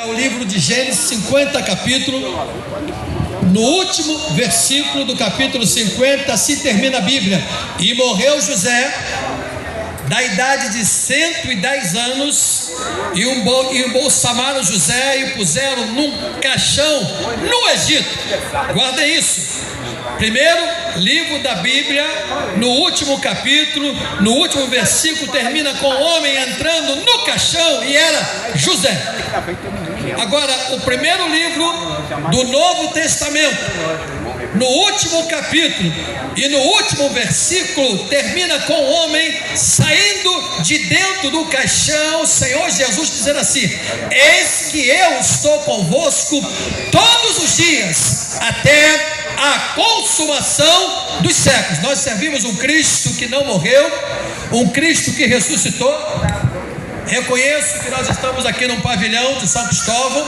O livro de Gênesis, 50 capítulo. No último versículo do capítulo 50, assim termina a Bíblia: e morreu José, da idade de 110 anos, e embolsamaram José e o puseram num caixão no Egito. Guardem isso. Primeiro livro da Bíblia, no último capítulo, no último versículo, termina com o homem entrando no caixão, e era José. Agora, o primeiro livro do Novo Testamento, no último capítulo e no último versículo, termina com o homem saindo de dentro do caixão, o Senhor Jesus dizendo assim: eis que eu estou convosco todos os dias, até a consumação dos séculos. Nós servimos um Cristo que não morreu, um Cristo que ressuscitou. Reconheço que nós estamos aqui num pavilhão de São Cristóvão.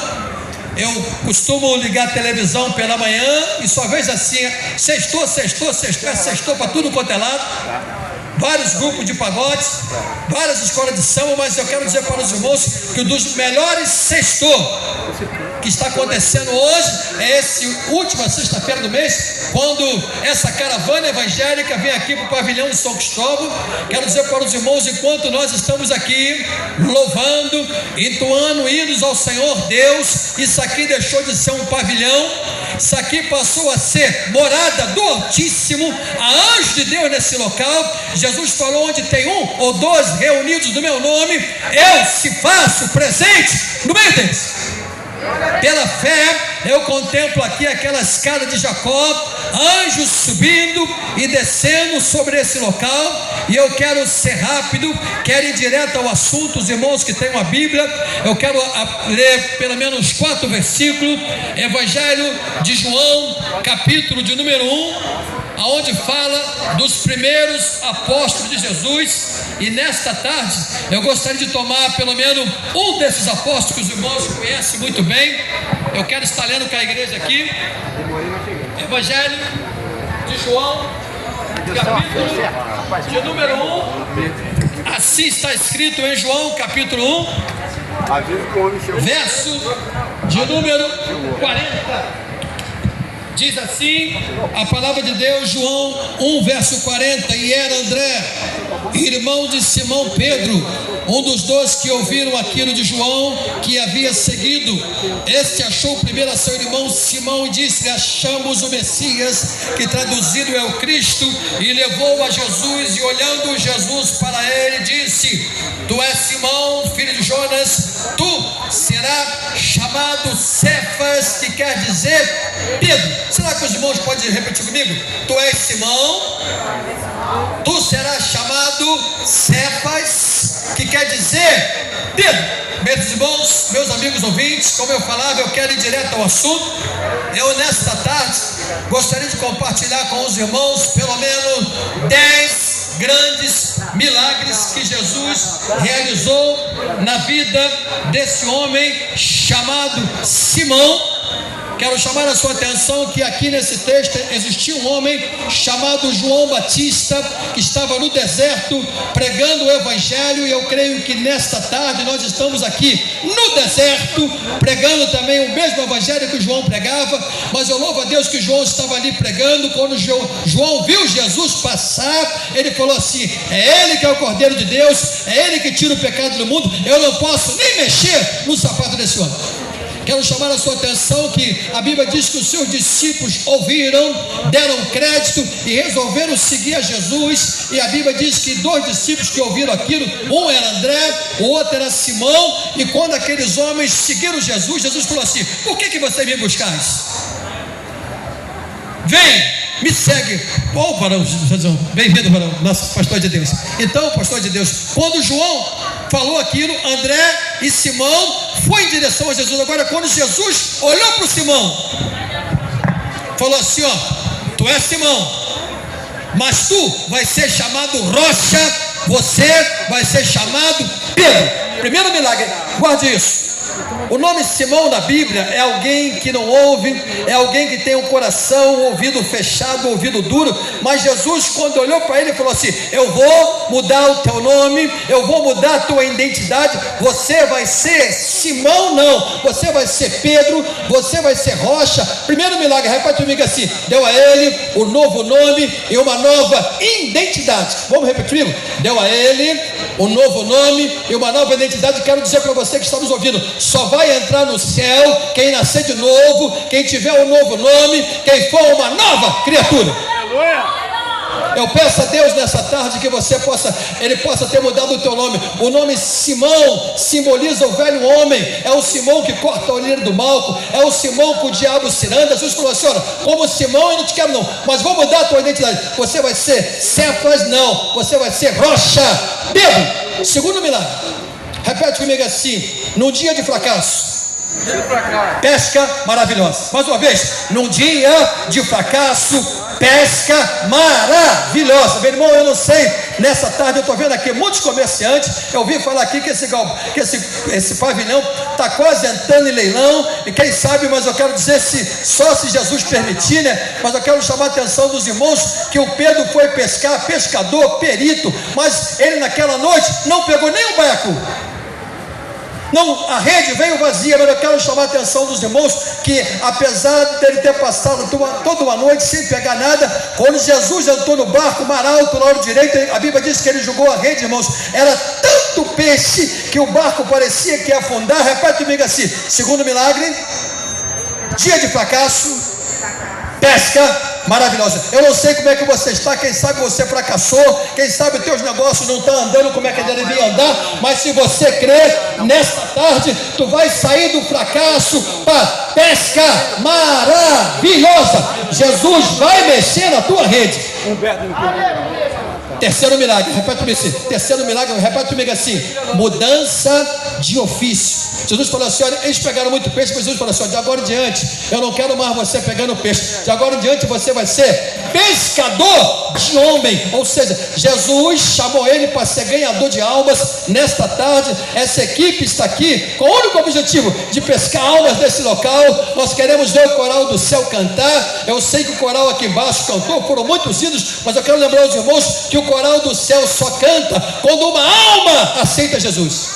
Eu costumo ligar a televisão pela manhã e só vejo assim: sextou para tudo quanto é lado. Vários grupos de pagodes, várias escolas de samba, mas eu quero dizer para os irmãos que um dos melhores sextou que está acontecendo hoje é esse última sexta-feira do mês, quando essa caravana evangélica vem aqui para o pavilhão de São Cristóvão. Quero dizer para os irmãos, enquanto nós estamos aqui louvando, entoando hinos ao Senhor Deus, isso aqui deixou de ser um pavilhão, isso aqui passou a ser morada do Altíssimo, a anjo de Deus nesse local. Jesus falou: onde tem um ou dois reunidos no meu nome, eu se faço presente no meio deles. Pela fé, eu contemplo aqui aquela escada de Jacó, anjos subindo e descendo sobre esse local, e eu quero ser rápido, quero ir direto ao assunto. Os irmãos que têm uma Bíblia, eu quero ler pelo menos 4 versículos. Evangelho de João, capítulo de número 1, aonde fala dos primeiros apóstolos de Jesus. E nesta tarde eu gostaria de tomar pelo menos um desses apóstolos que os irmãos conhecem muito bem. Eu quero estar lendo com a igreja aqui, Evangelho de João, capítulo de número 1. Assim está escrito em João capítulo 1, verso de número 40. Diz assim a palavra de Deus, João 1, verso 40: e era André, irmão de Simão Pedro, um dos dois que ouviram aquilo de João, que havia seguido. Este achou primeiro a seu irmão Simão e disse: achamos o Messias, que traduzido é o Cristo, e levou a Jesus, e olhando Jesus para ele, disse: tu és Simão, filho de Jonas, tu serás chamado Cefas, que quer dizer Pedro. Será que os irmãos podem repetir comigo? Tu és Simão, tu serás chamado Cefas, que quer dizer Pedro. Meus irmãos, meus amigos ouvintes, como eu falava, eu quero ir direto ao assunto. Eu nesta tarde gostaria de compartilhar com os irmãos pelo menos 10 grandes milagres que Jesus realizou na vida desse homem chamado Simão. Quero chamar a sua atenção que aqui nesse texto existia um homem chamado João Batista, que estava no deserto pregando o Evangelho, e eu creio que nesta tarde nós estamos aqui no deserto pregando também o mesmo Evangelho que o João pregava. Mas eu louvo a Deus que João estava ali pregando. Quando João viu Jesus passar, ele falou assim: é ele que é o Cordeiro de Deus, é ele que tira o pecado do mundo, eu não posso nem mexer no sapato desse homem. Quero chamar a sua atenção que a Bíblia diz que os seus discípulos ouviram, deram crédito e resolveram seguir a Jesus. E a Bíblia diz que 2 discípulos que ouviram aquilo, um era André, o outro era Simão. E quando aqueles homens seguiram Jesus, Jesus falou assim: por que vocês me buscais? Vem, me segue. Ô varão, bem-vindo, varão, nosso pastor de Deus. Então, pastor de Deus, quando João falou aquilo, André e Simão foi em direção a Jesus. Agora, quando Jesus olhou para o Simão, falou assim: ó, tu és Simão, mas tu vai ser chamado Rocha, você vai ser chamado Pedro. Primeiro milagre, guarde isso. O nome Simão na Bíblia é alguém que não ouve, é alguém que tem um coração, um ouvido fechado, um ouvido duro. Mas Jesus, quando olhou para ele, falou assim: eu vou mudar o teu nome, eu vou mudar a tua identidade, você vai ser Simão, não, você vai ser Pedro, você vai ser Rocha. Primeiro milagre, repete comigo assim: deu a ele um novo nome e uma nova identidade. Vamos repetir comigo? Deu a ele um novo nome e uma nova identidade. Quero dizer para você que está nos ouvindo: só vai entrar no céu quem nascer de novo, quem tiver um novo nome, quem for uma nova criatura. Aleluia! Eu peço a Deus nessa tarde que Ele possa ter mudado o teu nome. O nome Simão simboliza o velho homem. É o Simão que corta a orelha do malco. É o Simão que o diabo ciranda. Jesus falou assim: olha, como Simão eu não te quero não, mas vou mudar a tua identidade. Você vai ser Cefas, não, você vai ser Rocha. Pedro, segundo milagre, repete comigo assim: num dia de fracasso, pesca maravilhosa. Mais uma vez: num dia de fracasso, pesca maravilhosa. Meu irmão, eu não sei, nessa tarde eu estou vendo aqui muitos comerciantes. Eu ouvi falar aqui que esse pavilhão está quase entrando em leilão, e quem sabe, mas eu quero dizer, só se Jesus permitir, né? Mas eu quero chamar a atenção dos irmãos que o Pedro foi pescar, pescador, perito, mas ele naquela noite não pegou nem um baiacu. Não, a rede veio vazia. Mas eu quero chamar a atenção dos irmãos que, apesar dele ter passado toda uma noite sem pegar nada, quando Jesus entrou no barco, mar alto, lado direito, a Bíblia diz que ele jogou a rede, irmãos. Era tanto peixe que o barco parecia que ia afundar. Repete comigo assim: segundo milagre, dia de fracasso, pesca maravilhosa. Eu não sei como é que você está, quem sabe você fracassou, quem sabe teus negócios não estão andando como é que devia andar, mas se você crer, nesta tarde tu vai sair do fracasso para pesca maravilhosa. Jesus vai mexer na tua rede. Terceiro milagre, repete comigo assim: terceiro milagre, repete comigo assim: mudança de ofício. Jesus falou assim: olha, eles pegaram muito peixe, mas Jesus falou assim: olha, de agora em diante eu não quero mais você pegando peixe, de agora em diante você vai ser pescador de homem. Ou seja, Jesus chamou ele para ser ganhador de almas. Nesta tarde, essa equipe está aqui com o único objetivo de pescar almas desse local. Nós queremos ver o coral do céu cantar. Eu sei que o coral aqui embaixo cantou, foram muitos hinos, mas eu quero lembrar os irmãos que o coral do céu só canta quando uma alma aceita Jesus.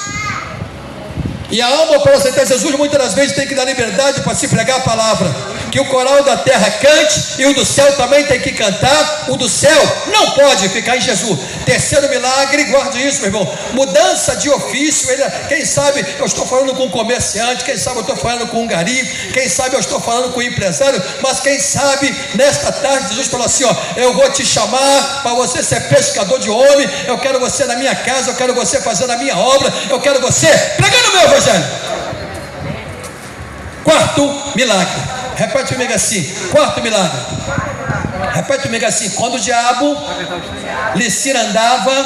E a alma, para aceitar Jesus, muitas das vezes tem que dar liberdade para se pregar a palavra. Que o coral da terra cante e o do céu também tem que cantar. O do céu não pode ficar em Jesus. Terceiro milagre, guarde isso, meu irmão: mudança de ofício. Quem sabe eu estou falando com um comerciante, quem sabe eu estou falando com um gari, quem sabe eu estou falando com um empresário, mas quem sabe nesta tarde Jesus falou assim: ó, eu vou te chamar para você ser pescador de homem. Eu quero você na minha casa, eu quero você fazendo a minha obra, eu quero você pregando o meu evangelho. Quarto milagre, repete comigo assim: quarto milagre, repete comigo assim: quando o diabo lhe cirandava,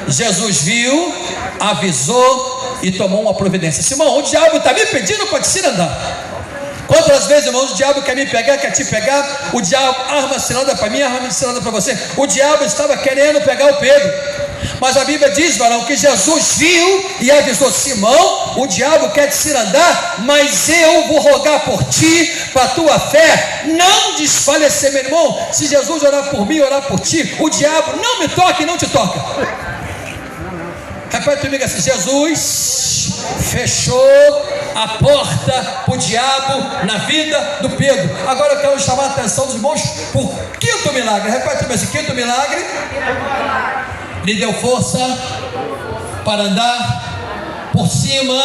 Jesus viu, avisou e tomou uma providência. Simão, o diabo está me pedindo para te cirandar. Quantas vezes, irmãos, o diabo quer me pegar, quer te pegar? O diabo arma cilada para mim, arma cilada para você. O diabo estava querendo pegar o Pedro, mas a Bíblia diz, varão, que Jesus viu e avisou: Simão, o diabo quer te cirandar, mas eu vou rogar por ti, para a tua fé não desfalecer. Meu irmão, se Jesus orar por mim, orar por ti, o diabo não me toca e não te toca. Repete comigo assim: Jesus fechou a porta para o diabo na vida do Pedro. Agora eu quero chamar a atenção dos irmãos para o quinto milagre. Repete comigo assim: quinto milagre, lhe deu força para andar por cima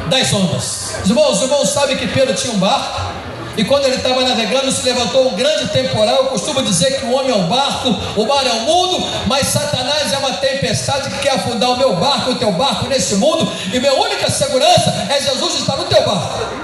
das ondas. Os irmãos sabem que Pedro tinha um barco, e quando ele estava navegando, se levantou um grande temporal. Eu costumo dizer que o homem é um barco, o mar é um mundo, mas Satanás é uma tempestade que quer afundar o meu barco, o teu barco nesse mundo, e minha única segurança é Jesus estar no teu barco.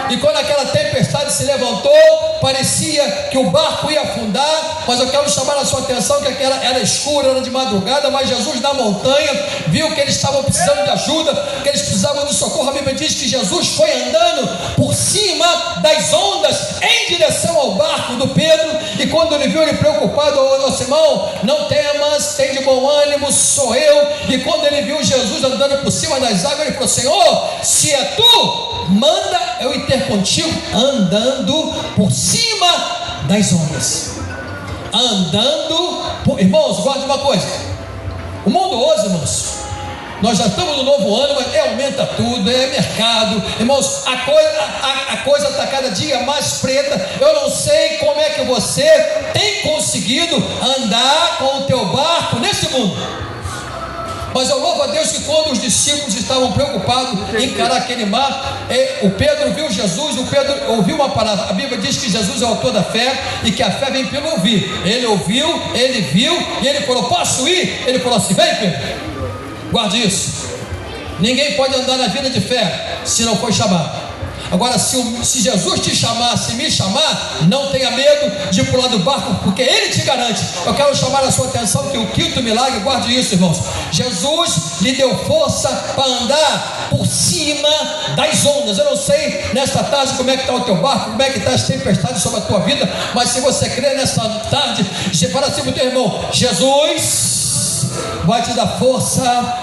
E quando aquela tempestade se levantou, parecia que o barco ia afundar, mas eu quero chamar a sua atenção que era escuro, era de madrugada, mas Jesus na montanha viu que eles estavam precisando de ajuda, que eles precisavam de socorro. A Bíblia diz que Jesus foi andando por cima das ondas em direção ao barco do Pedro, e quando ele viu ele preocupado: ô Simão, não temas, tem de bom ânimo, sou eu. E quando ele viu Jesus andando por cima das águas, ele falou: Senhor, se é tu, manda eu ir contigo. Andando por cima das ondas, andando por... Irmãos, guarde uma coisa: o mundo hoje, irmãos, Nós já estamos no novo ano, mas aumenta tudo, é mercado, irmãos, a coisa está cada dia mais preta. Eu não sei como é que você tem conseguido andar com o teu barco nesse mundo, mas eu louvo a Deus que quando os discípulos estavam preocupados em encarar aquele mar, o Pedro viu Jesus, o Pedro ouviu uma palavra. A Bíblia diz que Jesus é o autor da fé e que a fé vem pelo ouvir. Ele ouviu, ele viu e ele falou: posso ir? Ele falou assim: vem, Pedro. Guarde isso. Ninguém pode andar na vida de fé se não for chamado. Agora, se Jesus te chamar, se me chamar, não tenha medo de pular do barco, porque Ele te garante. Eu quero chamar a sua atenção que o quinto milagre, guarde isso, irmãos. Jesus lhe deu força para andar por cima das ondas. Eu não sei nesta tarde como é que está o teu barco, como é que está as tempestades sobre a tua vida, mas se você crê nesta tarde, fala assim para o teu irmão: Jesus vai te dar força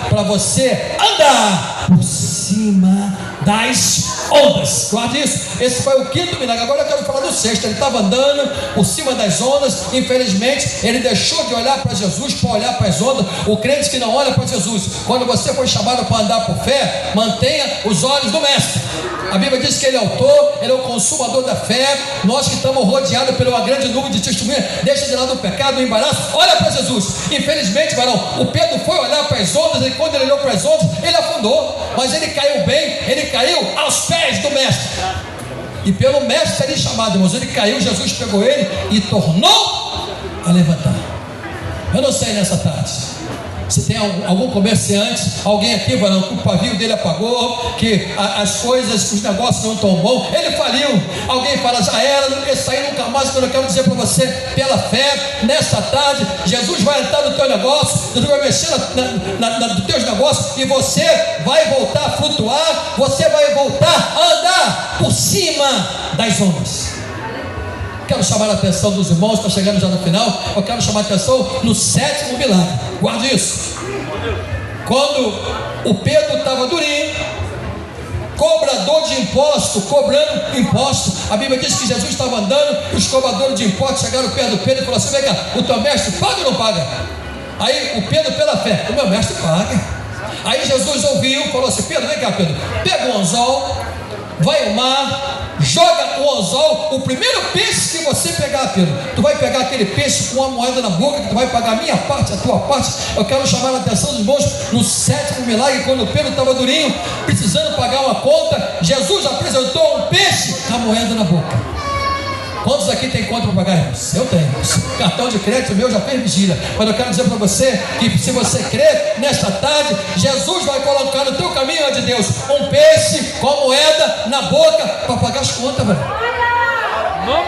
para você andar por cima das ondas. Guarde isso. Esse foi o quinto milagre. Agora eu quero falar do sexto. Ele estava andando por cima das ondas. Infelizmente ele deixou de olhar para Jesus para olhar para as ondas. O crente que não olha para Jesus, quando você foi chamado para andar por fé, mantenha os olhos no mestre. A Bíblia diz que Ele é autor, Ele é o consumador da fé. Nós que estamos rodeados por uma grande nuvem de testemunha, deixa de lado o pecado, o embaraço, olha para Jesus. Infelizmente, varão, o Pedro foi olhar para as ondas, e quando ele olhou para as ondas, ele afundou, mas ele caiu bem, ele caiu aos pés do mestre, e pelo mestre ali chamado, irmãos, ele caiu, Jesus pegou ele e tornou a levantar. Eu não sei nessa tarde se tem algum comerciante, alguém aqui, varão, que o pavio dele apagou, que as coisas, os negócios não estão bons, ele faliu. Alguém fala: já era, esse aí nunca mais. Quando eu quero dizer para você, pela fé, nesta tarde, Jesus vai entrar no teu negócio, Jesus vai mexer nos teus negócios, e você vai voltar a flutuar, você vai voltar a andar por cima das ondas. Quero chamar a atenção dos irmãos, está chegando já no final. Eu quero chamar a atenção no sétimo milagre. Guarde isso. Quando o Pedro estava durinho, cobrador de imposto, cobrando imposto, a Bíblia diz que Jesus estava andando, e os cobradores de impostos chegaram perto do Pedro e falaram assim: vem cá, o teu mestre paga ou não paga? Aí o Pedro, pela fé: o meu mestre paga. Aí Jesus ouviu, falou assim: Pedro, vem cá, Pedro, pega um anzol, vai ao mar, joga o anzol, o primeiro peixe que você pegar, Pedro, tu vai pegar aquele peixe com uma moeda na boca, que tu vai pagar a minha parte, a tua parte. Eu quero chamar a atenção dos irmãos no sétimo milagre, quando o Pedro estava durinho, precisando pagar uma conta, Jesus apresentou um peixe com a moeda na boca. Quantos aqui tem conta para pagar, irmãos? Eu tenho. Cartão de crédito meu já fez vigília. Mas eu quero dizer para você que se você crer nesta tarde, Jesus vai colocar no teu caminho de Deus um peixe com a moeda na boca para pagar as contas, velho.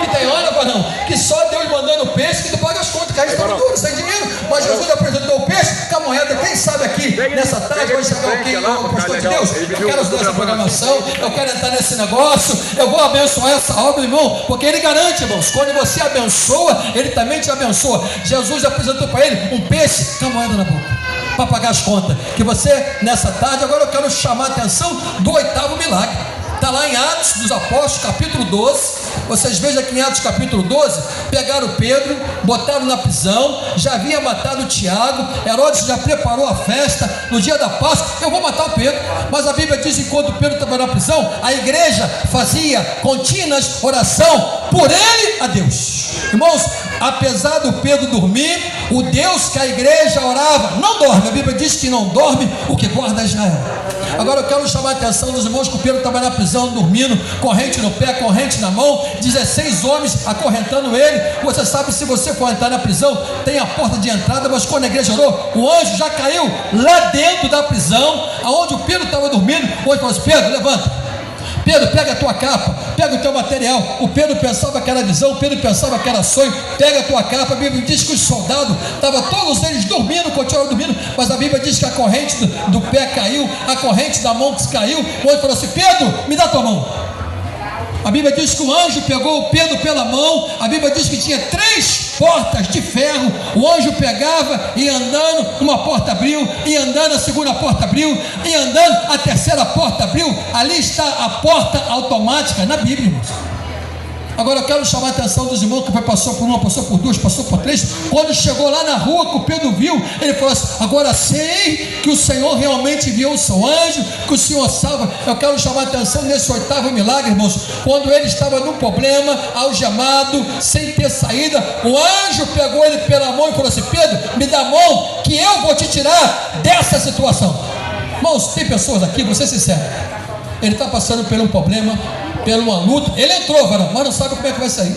Que tem hora, varão, que só Deus mandando o peixe que tu paga as contas, cai todo duro, sem dinheiro. Mas Jesus apresentou o peixe com a moeda. Quem sabe aqui nessa tarde vai chegar alguém, o pastor de Deus? Eu quero ajudar essa programação, eu quero entrar nesse negócio, eu vou abençoar essa obra, irmão, porque Ele garante, irmãos, quando você abençoa, Ele também te abençoa. Jesus apresentou para ele um peixe com a moeda na boca para pagar as contas. Que você nessa tarde, agora eu quero chamar a atenção do oitavo milagre. Está lá em Atos dos Apóstolos, capítulo 12. Vocês vejam aqui em Atos capítulo 12, pegaram Pedro, botaram na prisão, já havia matado Tiago, Herodes já preparou a festa, no dia da Páscoa: eu vou matar o Pedro. Mas a Bíblia diz que enquanto Pedro estava na prisão, a igreja fazia contínuas oração por ele a Deus. Irmãos, apesar do Pedro dormir, o Deus que a igreja orava não dorme. A Bíblia diz que não dorme o que guarda Israel. Agora eu quero chamar a atenção dos irmãos que o Pedro estava na prisão, dormindo, corrente no pé, corrente na mão, 16 homens acorrentando ele. Você sabe, se você for entrar na prisão, tem a porta de entrada, mas quando a igreja orou, o anjo já caiu lá dentro da prisão, aonde o Pedro estava dormindo. O anjo falou assim: Pedro, levanta. Pedro, pega a tua capa, pega o teu material. O Pedro pensava que era visão, o Pedro pensava que era sonho. Pega a tua capa. A Bíblia diz que os soldados estavam todos eles dormindo, continuaram dormindo, mas a Bíblia diz que a corrente do pé caiu, a corrente da mão caiu. O anjo falou assim: Pedro, me dá tua mão. A Bíblia diz que o anjo pegou o Pedro pela mão. A Bíblia diz que tinha 3 portas de ferro. O anjo pegava e andando, uma porta abriu, e andando a segunda porta abriu, e andando a terceira porta abriu. Ali está a porta automática na Bíblia, irmãos. Agora eu quero chamar a atenção dos irmãos que passou por uma, passou por duas, passou por três. Quando chegou lá na rua que o Pedro viu, ele falou assim: agora sei que o Senhor realmente enviou o seu anjo, que o Senhor salva. Eu quero chamar a atenção nesse oitavo milagre, irmãos. Quando ele estava num problema, algemado, sem ter saída, o anjo pegou ele pela mão e falou assim: Pedro, me dá a mão que eu vou te tirar dessa situação. Irmãos, tem pessoas aqui, vou ser sincero, ele está passando por um problema, por uma luta, ele entrou, varão, mas não sabe como é que vai sair.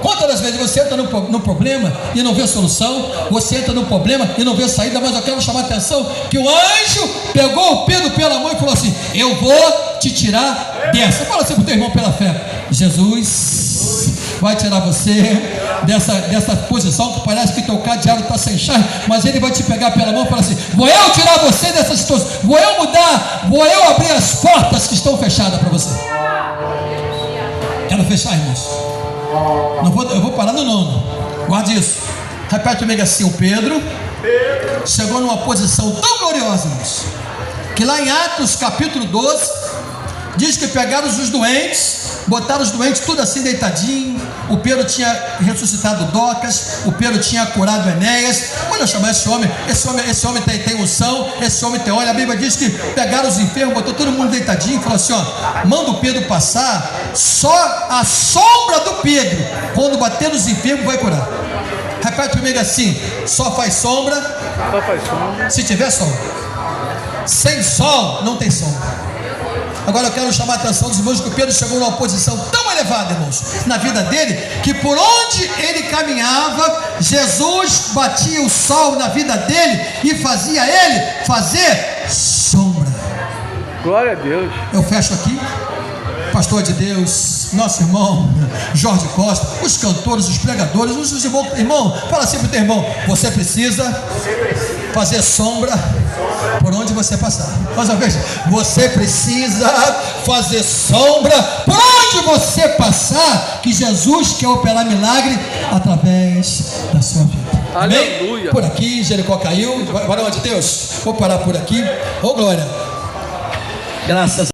Quantas das vezes você entra num problema e não vê solução, você entra num problema e não vê saída, mas eu quero chamar a atenção que o anjo pegou o Pedro pela mão e falou assim: eu vou te tirar dessa. Fala assim para o teu irmão pela fé: Jesus vai tirar você dessa posição que parece que teu cadeado está sem chave, mas ele vai te pegar pela mão e falar assim: vou eu tirar você dessa situação, vou eu mudar, vou eu abrir as portas que estão fechadas para você. Quero fechar, irmãos. Eu vou parar no 9. Guarde isso. Repete comigo assim: o Pedro chegou numa posição tão gloriosa, irmãos, que lá em Atos capítulo 12 diz que pegaram os doentes, botaram os doentes tudo assim deitadinho. O Pedro tinha ressuscitado Docas, o Pedro tinha curado Enéas. Quando eu chamar esse homem tem unção, esse homem tem óleo. A Bíblia diz que pegaram os enfermos, botou todo mundo deitadinho e falou assim: ó, manda o Pedro passar, só a sombra do Pedro, quando bater nos enfermos, vai curar. Repete comigo assim: só faz sombra, se tiver sol. Sem sol, não tem sombra. Agora eu quero chamar a atenção dos irmãos que o Pedro chegou numa posição tão elevada, irmãos, na vida dele, que por onde ele caminhava, Jesus batia o sol na vida dele e fazia ele fazer sombra. Glória a Deus. Eu fecho aqui. Pastor de Deus, nosso irmão Jorge Costa, os cantores, os pregadores, os irmãos. Irmão, fala assim para o teu irmão: você precisa fazer sombra por onde você passar. Mais uma vez: você precisa fazer sombra por onde você passar, que Jesus quer operar milagre através da sua vida. Amém? Aleluia. Por aqui, Jericó caiu. Varão de Deus, vou parar por aqui. Ô glória. Graças a